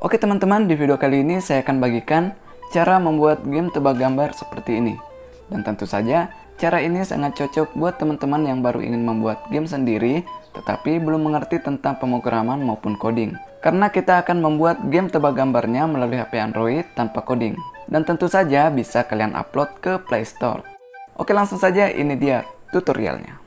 Oke teman-teman, di video kali ini saya akan bagikan cara membuat game tebak gambar seperti ini. Dan tentu saja, cara ini sangat cocok buat teman-teman yang baru ingin membuat game sendiri, tetapi belum mengerti tentang pemrograman maupun coding. Karena kita akan membuat game tebak gambarnya melalui HP Android tanpa coding. Dan tentu saja bisa kalian upload ke Play Store. Oke, langsung saja, ini dia tutorialnya.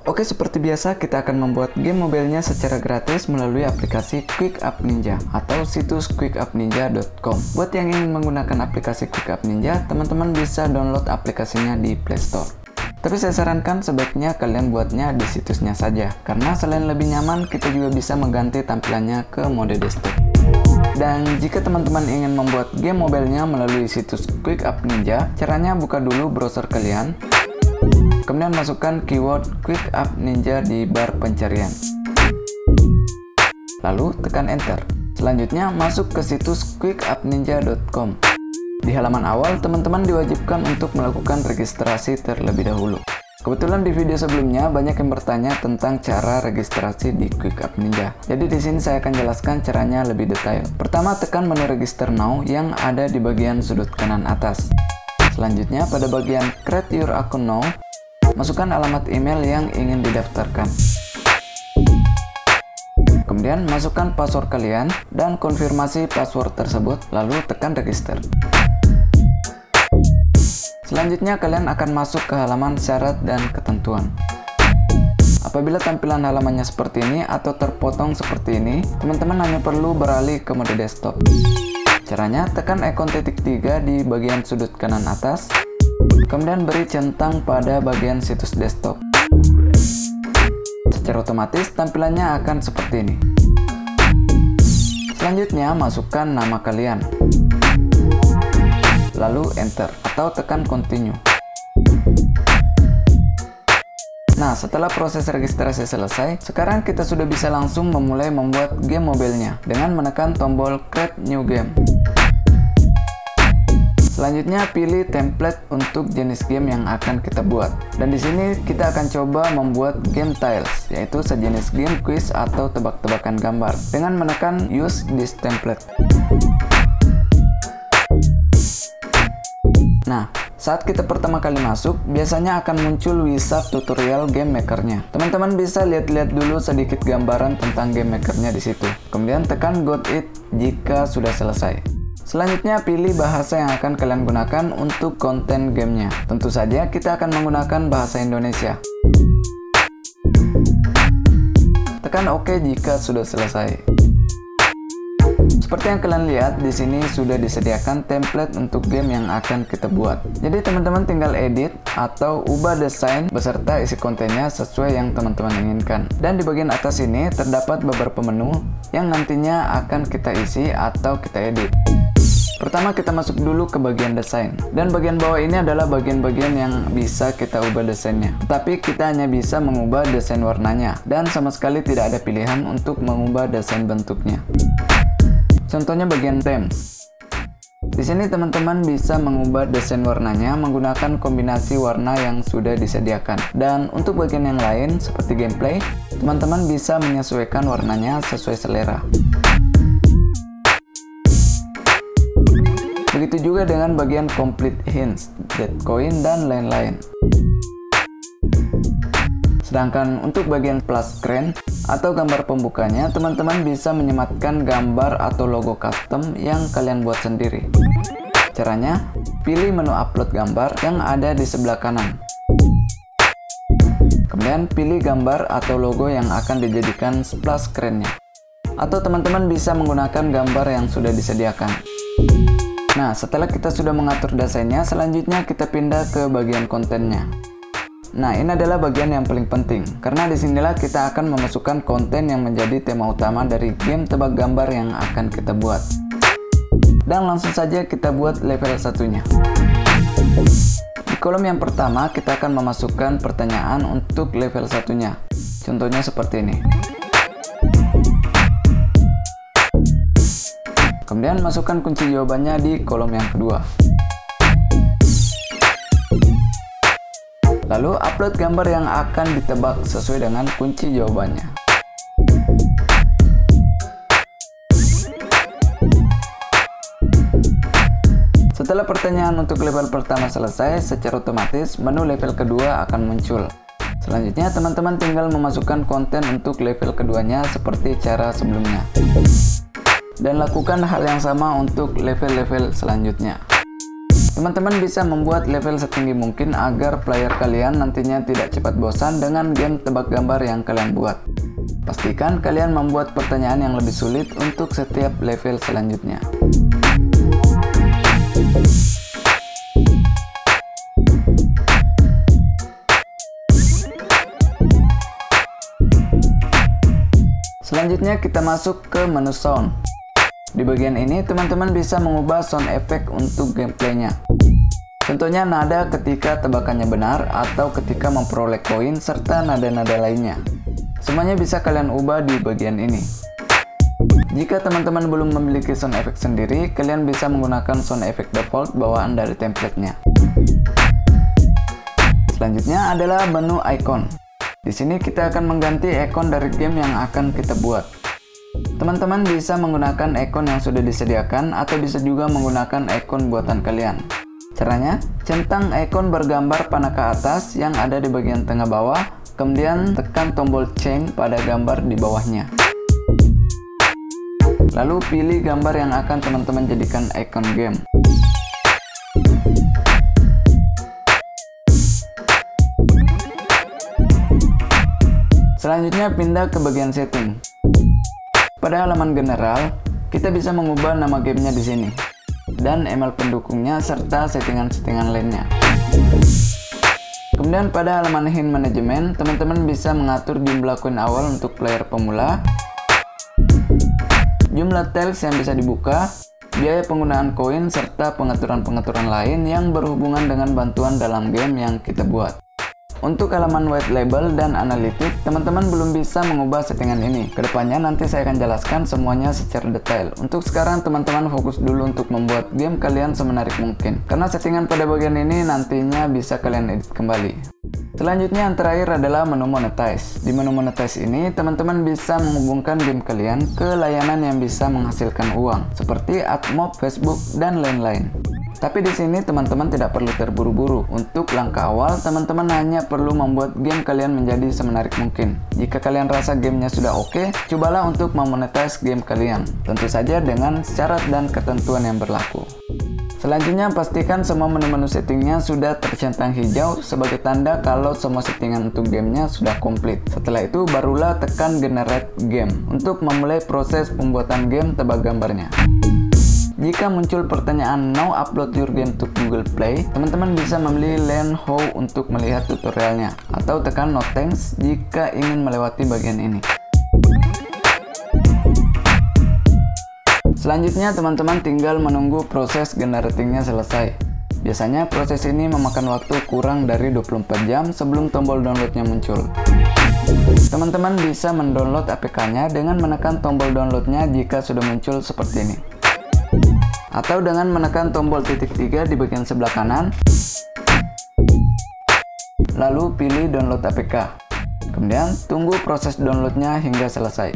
Oke, seperti biasa kita akan membuat game mobilenya secara gratis melalui aplikasi QuickUp Ninja atau situs quickupninja.com. Buat yang ingin menggunakan aplikasi QuickUp Ninja, teman-teman bisa download aplikasinya di Play Store. Tapi saya sarankan sebaiknya kalian buatnya di situsnya saja, karena selain lebih nyaman, kita juga bisa mengganti tampilannya ke mode desktop. Dan jika teman-teman ingin membuat game mobilenya melalui situs QuickUp Ninja, caranya buka dulu browser kalian. Kemudian masukkan keyword QuickUp Ninja di bar pencarian. Lalu tekan enter. Selanjutnya masuk ke situs quickupninja.com. Di halaman awal, teman-teman diwajibkan untuk melakukan registrasi terlebih dahulu. Kebetulan di video sebelumnya banyak yang bertanya tentang cara registrasi di QuickUp Ninja. Jadi di sini saya akan jelaskan caranya lebih detail. Pertama, tekan menu Register Now yang ada di bagian sudut kanan atas. Selanjutnya, pada bagian Create Your Account Now, masukkan alamat email yang ingin didaftarkan. Kemudian masukkan password kalian dan konfirmasi password tersebut, lalu tekan register. Selanjutnya kalian akan masuk ke halaman syarat dan ketentuan. Apabila tampilan halamannya seperti ini atau terpotong seperti ini, teman-teman hanya perlu beralih ke mode desktop. Caranya, tekan ikon titik 3 di bagian sudut kanan atas. Kemudian beri centang pada bagian situs desktop. Secara otomatis tampilannya akan seperti ini. Selanjutnya masukkan nama kalian. Lalu enter atau tekan continue. Nah, setelah proses registrasi selesai, sekarang kita sudah bisa langsung memulai membuat game mobilenya dengan menekan tombol Create New Game. Selanjutnya pilih template untuk jenis game yang akan kita buat. Dan di sini kita akan coba membuat game tiles, yaitu sejenis game quiz atau tebak-tebakan gambar dengan menekan Use this template. Nah, saat kita pertama kali masuk, biasanya akan muncul wizard tutorial game makernya. Teman-teman bisa lihat-lihat dulu sedikit gambaran tentang game makernya di situ. Kemudian tekan Got It jika sudah selesai. Selanjutnya pilih bahasa yang akan kalian gunakan untuk konten gamenya. Tentu saja kita akan menggunakan bahasa Indonesia. Tekan OK jika sudah selesai. Seperti yang kalian lihat, di sini sudah disediakan template untuk game yang akan kita buat. Jadi teman-teman tinggal edit atau ubah desain beserta isi kontennya sesuai yang teman-teman inginkan. Dan di bagian atas ini terdapat beberapa menu yang nantinya akan kita isi atau kita edit. Pertama kita masuk dulu ke bagian desain. Dan bagian bawah ini adalah bagian-bagian yang bisa kita ubah desainnya. Tetapi kita hanya bisa mengubah desain warnanya dan sama sekali tidak ada pilihan untuk mengubah desain bentuknya. Contohnya bagian themes. Di sini teman-teman bisa mengubah desain warnanya menggunakan kombinasi warna yang sudah disediakan. Dan untuk bagian yang lain seperti gameplay, teman-teman bisa menyesuaikan warnanya sesuai selera. Begitu juga dengan bagian complete hints, dead coin, dan lain-lain. Sedangkan untuk bagian plus screen atau gambar pembukanya, teman-teman bisa menyematkan gambar atau logo custom yang kalian buat sendiri. Caranya, pilih menu upload gambar yang ada di sebelah kanan. Kemudian pilih gambar atau logo yang akan dijadikan splash screen-nya. Atau teman-teman bisa menggunakan gambar yang sudah disediakan. Nah, setelah kita sudah mengatur desainnya, selanjutnya kita pindah ke bagian kontennya. Nah, ini adalah bagian yang paling penting, karena disinilah kita akan memasukkan konten yang menjadi tema utama dari game tebak gambar yang akan kita buat. Dan langsung saja kita buat level satunya. Di kolom yang pertama, kita akan memasukkan pertanyaan untuk level satunya. Contohnya seperti ini. Kemudian masukkan kunci jawabannya di kolom yang kedua. Lalu upload gambar yang akan ditebak sesuai dengan kunci jawabannya. Setelah pertanyaan untuk level pertama selesai, secara otomatis menu level kedua akan muncul. Selanjutnya teman-teman tinggal memasukkan konten untuk level keduanya seperti cara sebelumnya. Dan lakukan hal yang sama untuk level-level selanjutnya. Teman-teman bisa membuat level setinggi mungkin agar player kalian nantinya tidak cepat bosan dengan game tebak gambar yang kalian buat. Pastikan kalian membuat pertanyaan yang lebih sulit untuk setiap level selanjutnya. Selanjutnya kita masuk ke menu sound. Di bagian ini teman-teman bisa mengubah sound effect untuk gameplaynya. Contohnya nada ketika tebakannya benar atau ketika memperoleh koin serta nada-nada lainnya. Semuanya bisa kalian ubah di bagian ini. Jika teman-teman belum memiliki sound effect sendiri, kalian bisa menggunakan sound effect default bawaan dari templatenya. Selanjutnya adalah menu icon. Di sini kita akan mengganti ikon dari game yang akan kita buat. Teman-teman bisa menggunakan ikon yang sudah disediakan atau bisa juga menggunakan ikon buatan kalian. Caranya, centang ikon bergambar panah ke atas yang ada di bagian tengah bawah, kemudian tekan tombol change pada gambar di bawahnya. Lalu pilih gambar yang akan teman-teman jadikan ikon game. Selanjutnya pindah ke bagian setting. Pada halaman general, kita bisa mengubah nama gamenya di sini dan email pendukungnya serta settingan-settingan lainnya. Kemudian pada halaman hint management, teman-teman bisa mengatur jumlah koin awal untuk player pemula, jumlah tiles yang bisa dibuka, biaya penggunaan koin serta pengaturan-pengaturan lain yang berhubungan dengan bantuan dalam game yang kita buat. Untuk halaman white label dan analitik, teman-teman belum bisa mengubah settingan ini. Kedepannya nanti saya akan jelaskan semuanya secara detail. Untuk sekarang teman-teman fokus dulu untuk membuat game kalian semenarik mungkin. Karena settingan pada bagian ini nantinya bisa kalian edit kembali. Selanjutnya yang terakhir adalah menu monetize. Di menu monetize ini, teman-teman bisa menghubungkan game kalian ke layanan yang bisa menghasilkan uang, seperti AdMob, Facebook, dan lain-lain. Tapi di sini teman-teman tidak perlu terburu-buru. Untuk langkah awal, teman-teman hanya perlu membuat game kalian menjadi semenarik mungkin. Jika kalian rasa gamenya sudah oke, cobalah untuk memonetize game kalian. Tentu saja dengan syarat dan ketentuan yang berlaku. Selanjutnya, pastikan semua menu-menu settingnya sudah tercentang hijau sebagai tanda kalau semua settingan untuk gamenya sudah komplit. Setelah itu, barulah tekan generate game untuk memulai proses pembuatan game tebak gambarnya. Jika muncul pertanyaan "Now upload your game to Google Play", teman-teman bisa memilih Learn How untuk melihat tutorialnya, atau tekan No Thanks jika ingin melewati bagian ini. Selanjutnya, teman-teman tinggal menunggu proses generatingnya selesai. Biasanya proses ini memakan waktu kurang dari 24 jam sebelum tombol downloadnya muncul. Teman-teman bisa mendownload APK-nya dengan menekan tombol downloadnya jika sudah muncul seperti ini. Atau dengan menekan tombol titik 3 di bagian sebelah kanan, lalu pilih download APK. Kemudian tunggu proses downloadnya hingga selesai.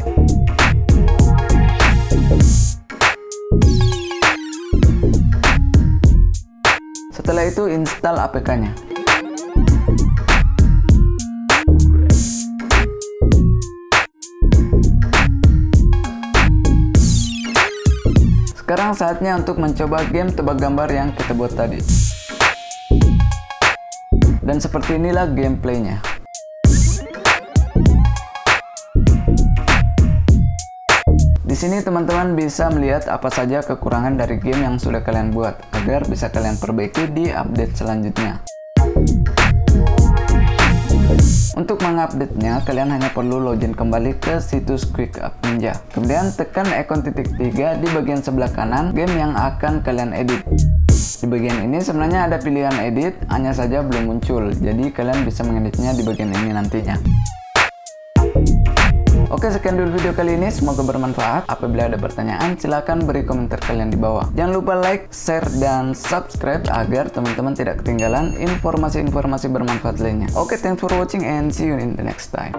Setelah itu install APK-nya. Sekarang saatnya untuk mencoba game tebak gambar yang kita buat tadi. Dan seperti inilah gameplaynya. Di sini teman-teman bisa melihat apa saja kekurangan dari game yang sudah kalian buat, agar bisa kalian perbaiki di update selanjutnya. Untuk mengupdate-nya, kalian hanya perlu login kembali ke situs QuickUp Ninja. Kemudian tekan ikon titik 3 di bagian sebelah kanan game yang akan kalian edit. Di bagian ini sebenarnya ada pilihan edit, hanya saja belum muncul. Jadi kalian bisa mengeditnya di bagian ini nantinya. Oke, sekian dulu video kali ini, semoga bermanfaat. Apabila ada pertanyaan, silahkan beri komentar kalian di bawah. Jangan lupa like, share, dan subscribe agar teman-teman tidak ketinggalan informasi-informasi bermanfaat lainnya. Oke, thanks for watching and see you in the next time.